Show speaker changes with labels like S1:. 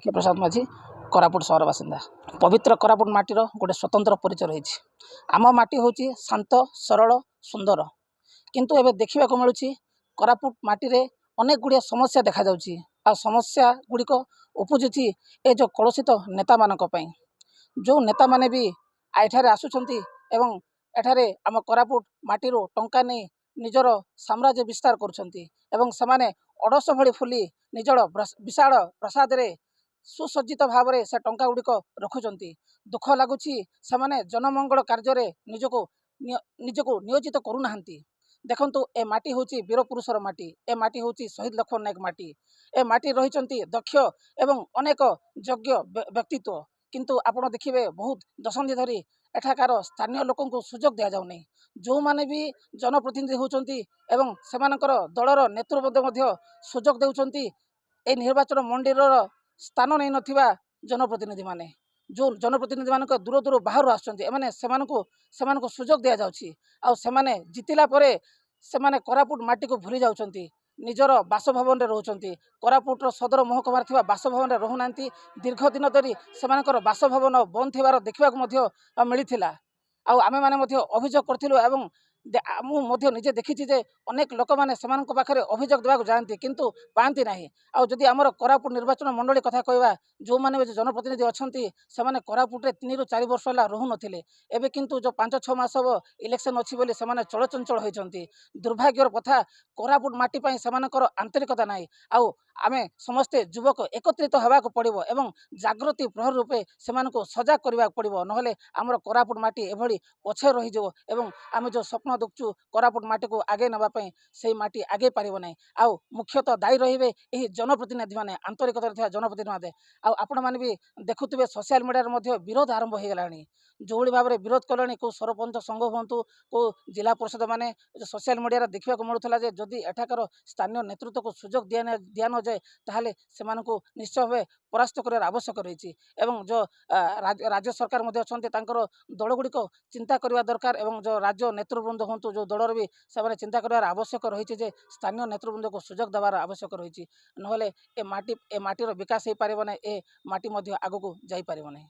S1: के प्रसाद माझी कोरापुट सहर बासिंदा। पवित्र कोरापुट माटीर गोटे स्वतंत्र परिचय रही। आम माटी हूँ शांत सरल सुंदर, किंतु एबे देखा मिलूँ कोरापुट माटी अनेक गुड़िया समस्या देखा जाउची। आ समस्या गुड़िक उपजुची ए जो कलुषित नेता मानक पई। जो नेता माने भी एठारे आसुचंती एवं एठारे आम कोरापुट माटीरो टंका नहीं निजर साम्राज्य विस्तार करुछंती एवं समाने अड़स भली फुली निजर विशाल प्रसाद रे सुसज्जित भाव में से टंका गुड़िक रखुचंती। दुख लगुच से जनमंगल कार्य निजको नियोजित करूनाहांती। देखंतु ए माटी हूँ वीरपुरुषर माटी, ए माटी हूँ शहीद लक्ष्मण नायक माटी। ए माटी रही दक्ष एवं अनेक योग्य व्यक्तित्व, किंतु आपण देखिए बहुत दशंधि धरी एठाकार स्थानीय लोक सुजोग दि जाऊनी। जो माने भी जनप्रतिनिधि होती एवं सेमानकर दलर नेतृवृंद सुजोग देउछंती ए निर्वाचन मंडीर स्थान नहीं नथिबा जनप्रतिनिधि माने। जो जनप्रतिनिधि मान दूर दूर बाहर आसमानक सुजोग दि जाउछि। आ सेमाने जितिला परे सेमाने कोरापुट माटी को भूली जाउछंती। निजर बासभवन रे रहउछंती। कोरापुटर सदर महकुमार थिबा बासभवन रे रहुनांती। दीर्घ दिन धरी सेमानकर बासभवन बंद थिबार देखिबाक मिलिथिला। आ आमे माने मध्य अभियोग करथिलु एवं मु निजे देखी जे अनेक लोक मैंने पाखे अभियोग देवाक जाती किंतु पाती ना। आदि आमर कोरापुट निर्वाचन मंडली कथा कहवा, जो मैंने जनप्रतिनिधि अच्छा से कोरापुटे 3 ରୁ 4 वर्ष है रहु नथिले। एबे किंतु जो 5-6 मास हम इलेक्शन अच्छी बोली से चलचंचल होती। दुर्भाग्यर कथा कोरापुट माटी सेमानकर आंतरिकता ना। आमे समस्ते युवक एकत्रित होगाक पड़ो एवं जागृति प्रहर रूपे से सजग करने पड़ो, नहले आमर कोरापुट माटी एभली पछे रही एवं आम जो स्वप्न देखु कोरापुट माटी को आगे नापी से माटी आगे पारिब ना। आउ मुख्यतः दायी रही यही जनप्रतिनिधि मैंने आंतरिकता जनप्रतिनिधि मैंने। आपण मैंने भी देखुवे सोशल मीडिया विरोध आरंभ हो गला। जो भाव में विरोध कले को सरपंच संघ हूँ को जिला परिषद मैंने सोशल मीडिया देखा मिलूला जदि एठाकर स्थानीय नेतृत्व को सुजोग दि न जाए ताहले से निश्चय भाव परास्त कर आवश्यक रही। जो राज्य सरकार अच्छा दलगुड़िक चिंता करने दरकार एवं जो राज्य नेतृवृंद हूँ जो दलर भी से चिंता करार आवश्यक रही। स्थानीय नेतृवृंद को सुजोग देवार आवश्यक रही। नहले ए माटीर विकास हो पार ना, ए माटी आगक जाई पार ना।